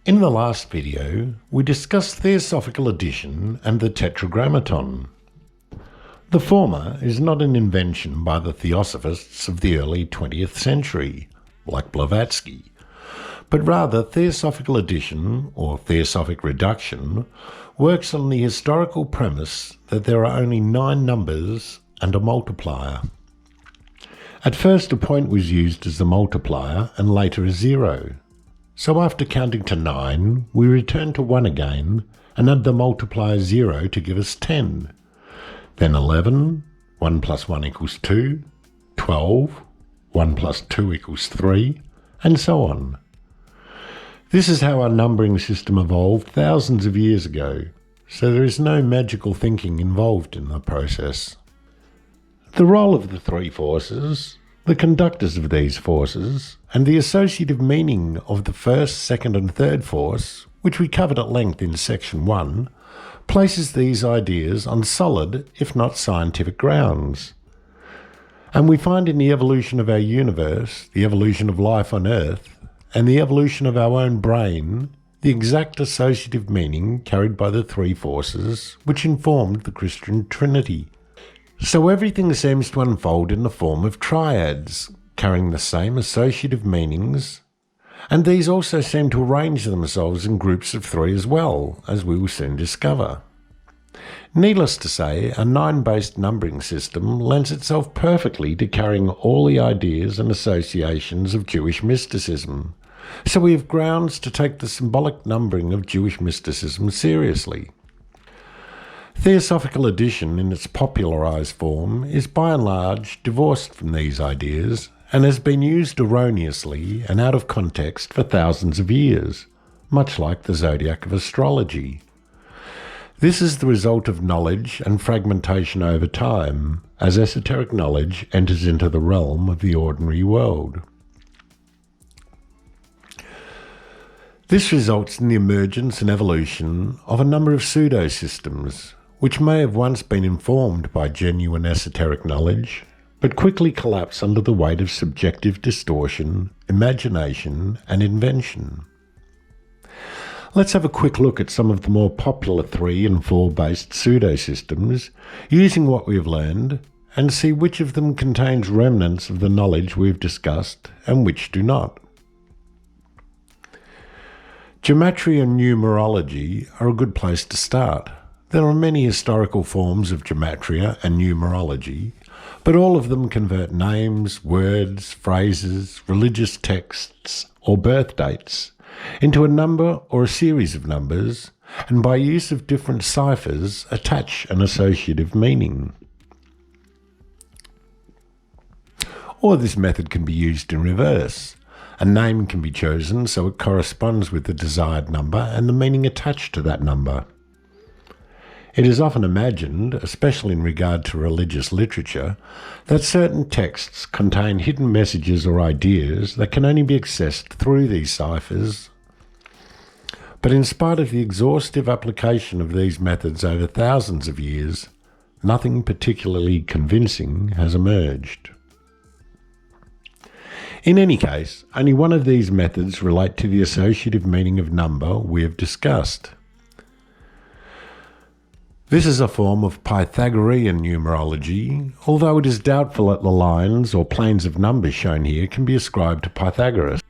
In the last video, we discussed Theosophical addition and the Tetragrammaton. The former is not an invention by the Theosophists of the early 20th century, like Blavatsky, but rather Theosophical addition, or Theosophic reduction, works on the historical premise that there are only 9 numbers and a multiplier. At first a point was used as the multiplier and later a 0. So after counting to 9, we return to 1 again and add the multiplier 0 to give us 10. Then 11, 1 plus 1 equals 2, 12, 1 plus 2 equals 3, and so on. This is how our numbering system evolved thousands of years ago, so there is no magical thinking involved in the process. The role of the 3 forces, the conductors of these forces, and the associative meaning of the first, second and third force, which we covered at length in section 1, places these ideas on solid, if not scientific grounds. And we find in the evolution of our universe, the evolution of life on Earth, and the evolution of our own brain, the exact associative meaning carried by the 3 forces which informed the Christian Trinity. So everything seems to unfold in the form of triads, carrying the same associative meanings, and these also seem to arrange themselves in groups of 3 as well, as we will soon discover. Needless to say, a 9-based numbering system lends itself perfectly to carrying all the ideas and associations of Jewish mysticism, so we have grounds to take the symbolic numbering of Jewish mysticism seriously. Theosophical addition in its popularized form is by and large divorced from these ideas and has been used erroneously and out of context for thousands of years, much like the zodiac of astrology. This is the result of knowledge and fragmentation over time, as esoteric knowledge enters into the realm of the ordinary world. This results in the emergence and evolution of a number of pseudo systems, which may have once been informed by genuine esoteric knowledge, but quickly collapse under the weight of subjective distortion, imagination, and invention. Let's have a quick look at some of the more popular 3 and 4-based pseudo-systems, using what we have learned, and see which of them contains remnants of the knowledge we have discussed and which do not. Gematria and numerology are a good place to start. There are many historical forms of gematria and numerology, but all of them convert names, words, phrases, religious texts, or birth dates into a number or a series of numbers, and by use of different ciphers attach an associative meaning. Or this method can be used in reverse. A name can be chosen so it corresponds with the desired number and the meaning attached to that number. It is often imagined, especially in regard to religious literature, that certain texts contain hidden messages or ideas that can only be accessed through these ciphers. But in spite of the exhaustive application of these methods over thousands of years, nothing particularly convincing has emerged. In any case, only one of these methods relate to the associative meaning of number we have discussed. This is a form of Pythagorean numerology, although it is doubtful that the lines or planes of numbers shown here can be ascribed to Pythagoras.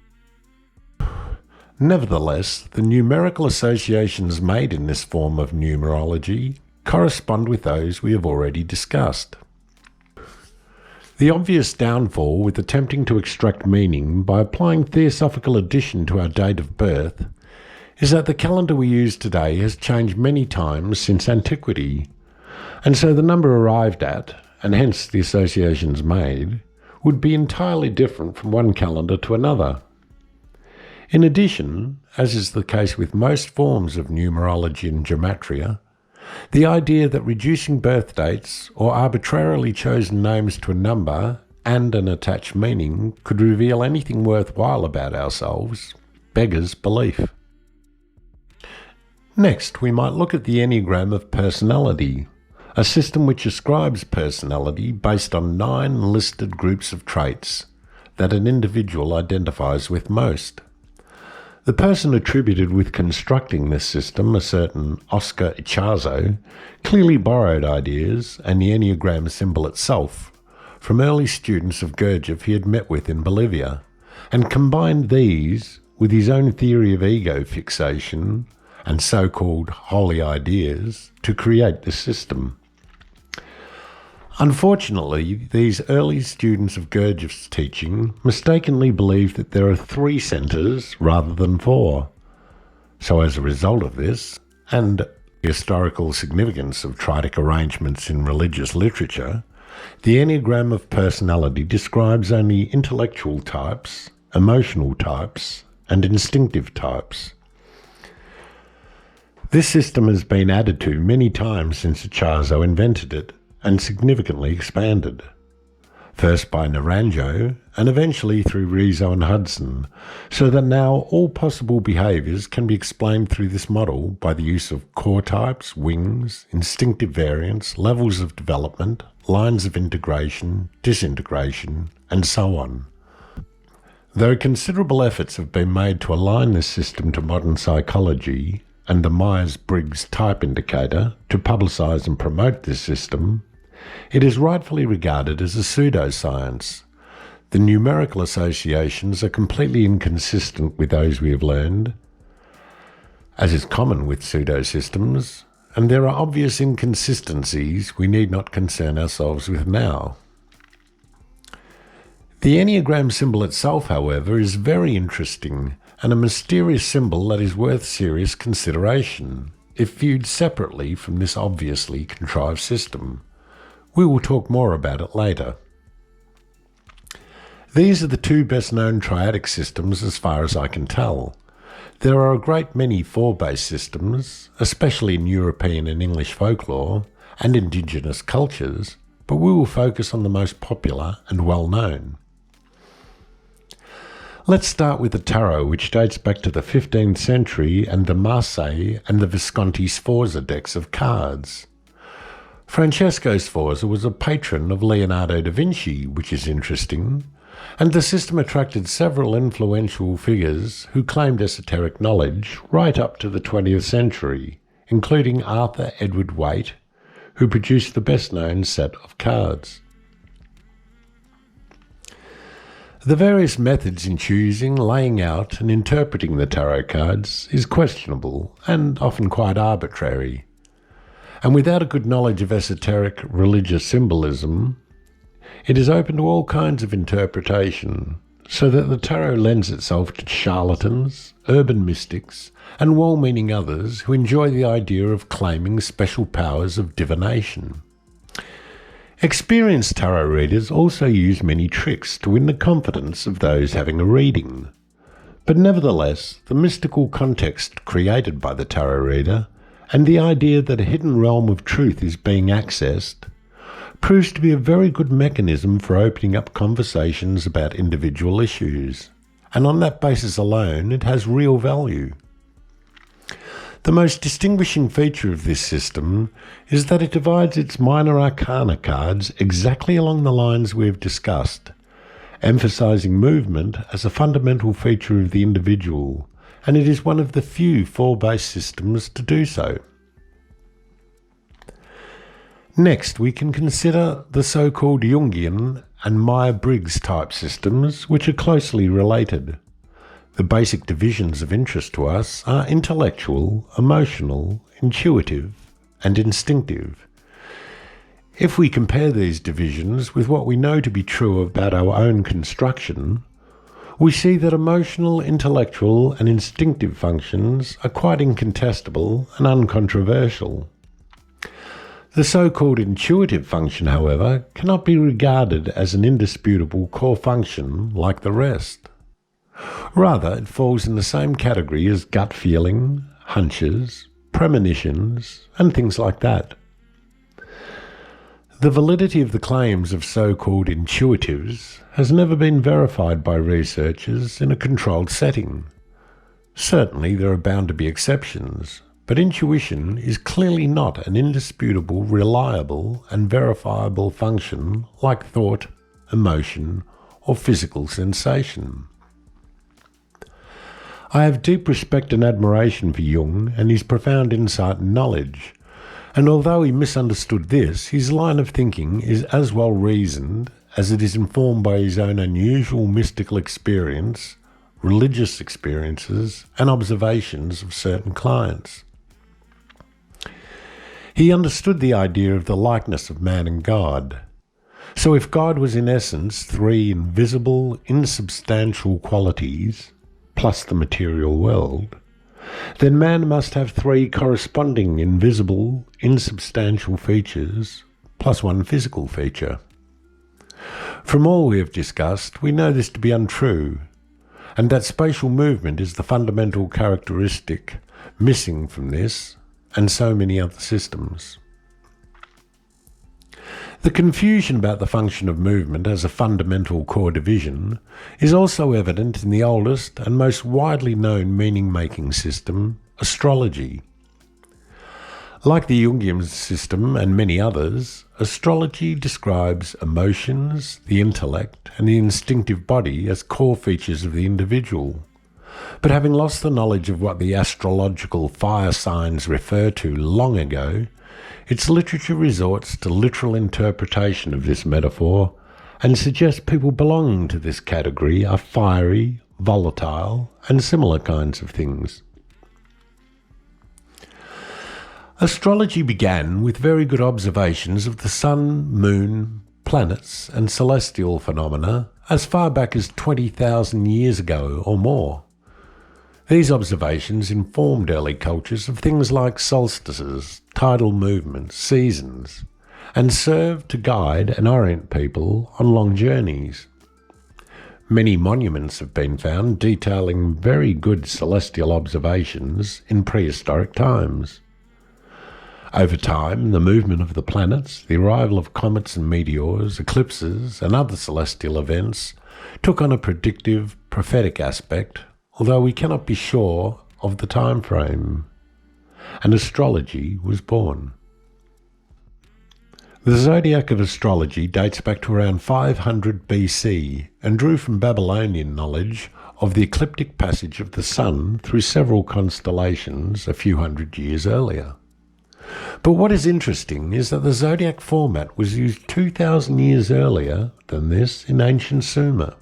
Nevertheless, the numerical associations made in this form of numerology correspond with those we have already discussed. The obvious downfall with attempting to extract meaning by applying Theosophical addition to our date of birth is that the calendar we use today has changed many times since antiquity, and so the number arrived at, and hence the associations made, would be entirely different from one calendar to another. In addition, as is the case with most forms of numerology and gematria, the idea that reducing birth dates or arbitrarily chosen names to a number and an attached meaning could reveal anything worthwhile about ourselves beggars belief. Next, we might look at the Enneagram of personality, a system which ascribes personality based on 9 listed groups of traits that an individual identifies with most. The person attributed with constructing this system, a certain Oscar Ichazo, clearly borrowed ideas and the Enneagram symbol itself from early students of Gurdjieff he had met with in Bolivia, and combined these with his own theory of ego fixation and so-called holy ideas to create this system. Unfortunately, these early students of Gurdjieff's teaching mistakenly believed that there are 3 centres rather than 4. So as a result of this, and the historical significance of triadic arrangements in religious literature, the Enneagram of personality describes only intellectual types, emotional types, and instinctive types. This system has been added to many times since Ichazo invented it, and significantly expanded, first by Naranjo and eventually through Rizzo and Hudson, so that now all possible behaviours can be explained through this model by the use of core types, wings, instinctive variants, levels of development, lines of integration, disintegration, and so on. Though considerable efforts have been made to align this system to modern psychology and the Myers-Briggs type indicator to publicise and promote this system, it is rightfully regarded as a pseudoscience. The numerical associations are completely inconsistent with those we have learned, as is common with pseudosystems, and there are obvious inconsistencies we need not concern ourselves with now. The Enneagram symbol itself, however, is very interesting and a mysterious symbol that is worth serious consideration, if viewed separately from this obviously contrived system. We will talk more about it later. These are the 2 best-known triadic systems as far as I can tell. There are a great many 4-based systems, especially in European and English folklore and indigenous cultures, but we will focus on the most popular and well-known. Let's start with the tarot, which dates back to the 15th century, and the Marseille and the Visconti Sforza decks of cards. Francesco Sforza was a patron of Leonardo da Vinci, which is interesting, and the system attracted several influential figures who claimed esoteric knowledge right up to the 20th century, including Arthur Edward Waite, who produced the best-known set of cards. The various methods in choosing, laying out, and interpreting the tarot cards is questionable and often quite arbitrary. And without a good knowledge of esoteric religious symbolism, it is open to all kinds of interpretation, so that the tarot lends itself to charlatans, urban mystics, and well-meaning others who enjoy the idea of claiming special powers of divination. Experienced tarot readers also use many tricks to win the confidence of those having a reading. But nevertheless, the mystical context created by the tarot reader and the idea that a hidden realm of truth is being accessed proves to be a very good mechanism for opening up conversations about individual issues, and on that basis alone it has real value. The most distinguishing feature of this system is that it divides its minor arcana cards exactly along the lines we have discussed, emphasizing movement as a fundamental feature of the individual, and it is one of the few 4-based systems to do so. Next, we can consider the so-called Jungian and Myers-Briggs type systems, which are closely related. The basic divisions of interest to us are intellectual, emotional, intuitive, and instinctive. If we compare these divisions with what we know to be true about our own construction, we see that emotional, intellectual, and instinctive functions are quite incontestable and uncontroversial. The so-called intuitive function, however, cannot be regarded as an indisputable core function like the rest. Rather, it falls in the same category as gut feeling, hunches, premonitions, and things like that. The validity of the claims of so-called intuitives has never been verified by researchers in a controlled setting. Certainly there are bound to be exceptions, but intuition is clearly not an indisputable, reliable, and verifiable function like thought, emotion, or physical sensation. I have deep respect and admiration for Jung and his profound insight and knowledge, and although he misunderstood this, his line of thinking is as well reasoned as it is informed by his own unusual mystical experience, religious experiences, and observations of certain clients. He understood the idea of the likeness of man and God. So if God was in essence three invisible, insubstantial qualities, plus the material world, then man must have three corresponding invisible, insubstantial features, plus one physical feature. From all we have discussed, we know this to be untrue, and that spatial movement is the fundamental characteristic missing from this and so many other systems. The confusion about the function of movement as a fundamental core division is also evident in the oldest and most widely known meaning-making system, astrology. Like the Jungian system and many others, astrology describes emotions, the intellect, and the instinctive body as core features of the individual. But having lost the knowledge of what the astrological fire signs refer to long ago, its literature resorts to literal interpretation of this metaphor and suggests people belonging to this category are fiery, volatile, and similar kinds of things. Astrology began with very good observations of the sun, moon, planets, and celestial phenomena as far back as 20,000 years ago or more. These observations informed early cultures of things like solstices, tidal movements, seasons, and served to guide and orient people on long journeys. Many monuments have been found detailing very good celestial observations in prehistoric times. Over time, the movement of the planets, the arrival of comets and meteors, eclipses, and other celestial events took on a predictive, prophetic aspect, although we cannot be sure of the time frame, and astrology was born. The zodiac of astrology dates back to around 500 BC and drew from Babylonian knowledge of the ecliptic passage of the sun through several constellations a few hundred years earlier. But what is interesting is that the zodiac format was used 2,000 years earlier than this in ancient Sumer,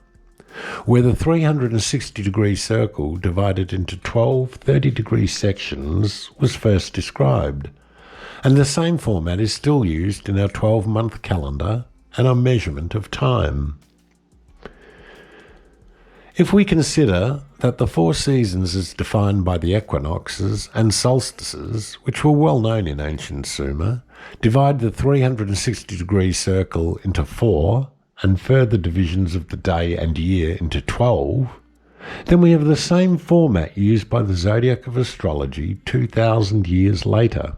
where the 360-degree circle divided into 12 30-degree sections was first described, and the same format is still used in our 12-month calendar and our measurement of time. If we consider that the 4 seasons as defined by the equinoxes and solstices, which were well known in ancient Sumer, divide the 360-degree circle into 4, and further divisions of the day and year into 12, then we have the same format used by the zodiac of astrology 2,000 years later.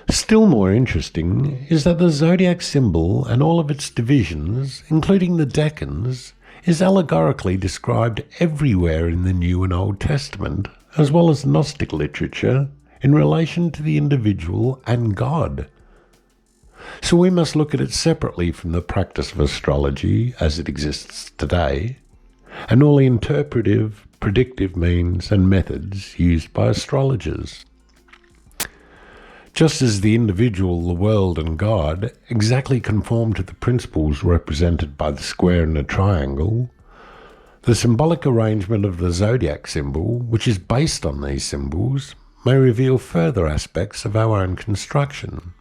Still more interesting is that the zodiac symbol and all of its divisions, including the decans, is allegorically described everywhere in the New and Old Testament, as well as Gnostic literature, in relation to the individual and God. So we must look at it separately from the practice of astrology as it exists today, and all the interpretive, predictive means and methods used by astrologers. Just as the individual, the world, and God exactly conform to the principles represented by the square and the triangle, the symbolic arrangement of the zodiac symbol, which is based on these symbols, may reveal further aspects of our own construction.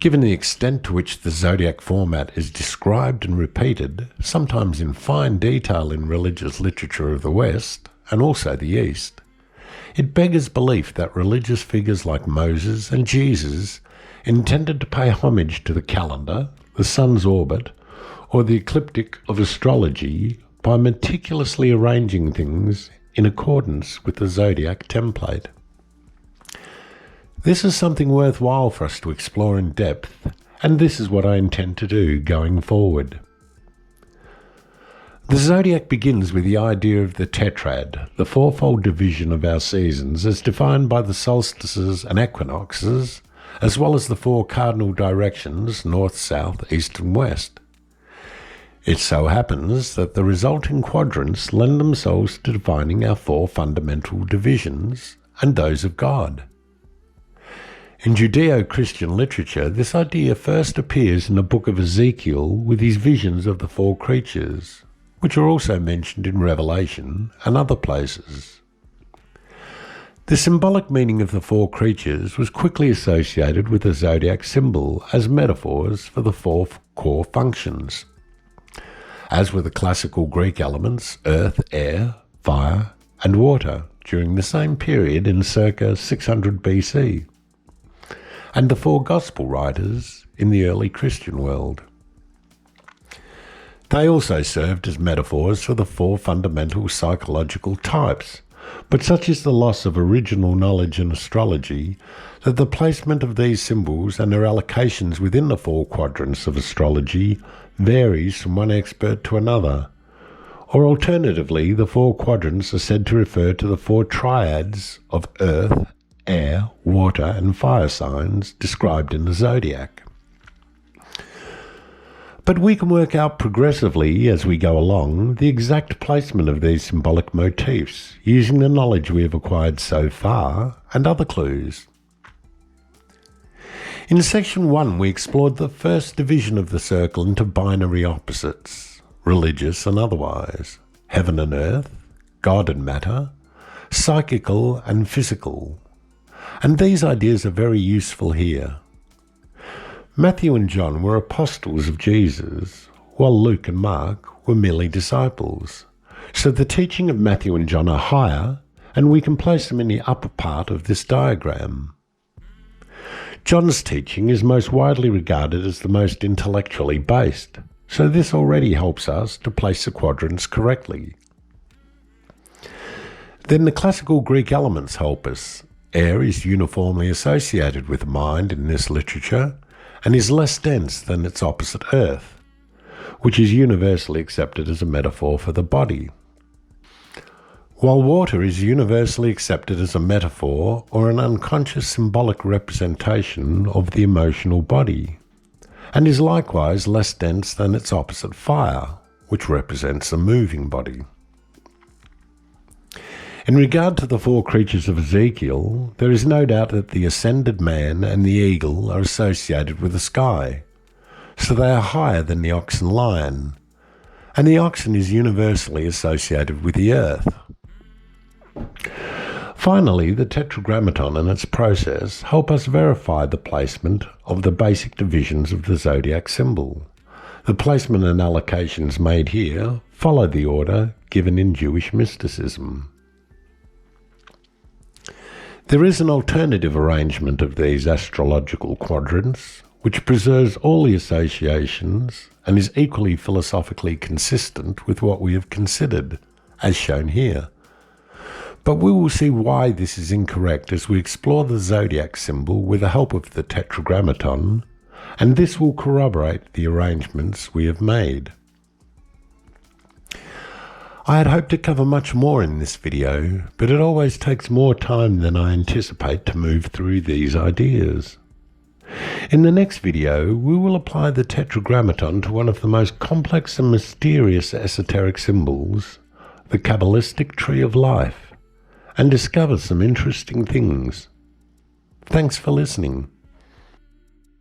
Given the extent to which the zodiac format is described and repeated, sometimes in fine detail in religious literature of the West, and also the East, it beggars belief that religious figures like Moses and Jesus intended to pay homage to the calendar, the sun's orbit, or the ecliptic of astrology by meticulously arranging things in accordance with the zodiac template. This is something worthwhile for us to explore in depth, and this is what I intend to do going forward. The zodiac begins with the idea of the tetrad, the fourfold division of our seasons as defined by the solstices and equinoxes, as well as the 4 cardinal directions, north, south, east and west. It so happens that the resulting quadrants lend themselves to defining our four fundamental divisions and those of God. In Judeo-Christian literature, this idea first appears in the book of Ezekiel with his visions of the four creatures, which are also mentioned in Revelation and other places. The symbolic meaning of the four creatures was quickly associated with the zodiac symbol as metaphors for the four core functions. As with the classical Greek elements earth, air, fire, and water during the same period in circa 600 BC, and the four gospel writers in the early Christian world. They also served as metaphors for the four fundamental psychological types, but such is the loss of original knowledge in astrology that the placement of these symbols and their allocations within the four quadrants of astrology varies from one expert to another, or alternatively the four quadrants are said to refer to the four triads of earth, air, water and fire signs described in the zodiac. But we can work out progressively as we go along the exact placement of these symbolic motifs using the knowledge we have acquired so far and other clues. In section 1 we explored the first division of the circle into binary opposites, religious and otherwise, heaven and earth, God and matter, psychical and physical, and these ideas are very useful here. Matthew and John were apostles of Jesus, while Luke and Mark were merely disciples. So the teaching of Matthew and John are higher, and we can place them in the upper part of this diagram. John's teaching is most widely regarded as the most intellectually based, so this already helps us to place the quadrants correctly. Then the classical Greek elements help us. Air is uniformly associated with mind in this literature, and is less dense than its opposite earth, which is universally accepted as a metaphor for the body. While water is universally accepted as a metaphor or an unconscious symbolic representation of the emotional body, and is likewise less dense than its opposite fire, which represents a moving body. In regard to the four creatures of Ezekiel, there is no doubt that the ascended man and the eagle are associated with the sky, so they are higher than the ox and lion, and the oxen is universally associated with the earth. Finally, the Tetragrammaton and its process help us verify the placement of the basic divisions of the zodiac symbol. The placement and allocations made here follow the order given in Jewish mysticism. There is an alternative arrangement of these astrological quadrants, which preserves all the associations and is equally philosophically consistent with what we have considered, as shown here. But we will see why this is incorrect as we explore the zodiac symbol with the help of the Tetragrammaton, and this will corroborate the arrangements we have made. I had hoped to cover much more in this video, but it always takes more time than I anticipate to move through these ideas. In the next video, we will apply the Tetragrammaton to one of the most complex and mysterious esoteric symbols, the Kabbalistic Tree of Life, and discover some interesting things. Thanks for listening.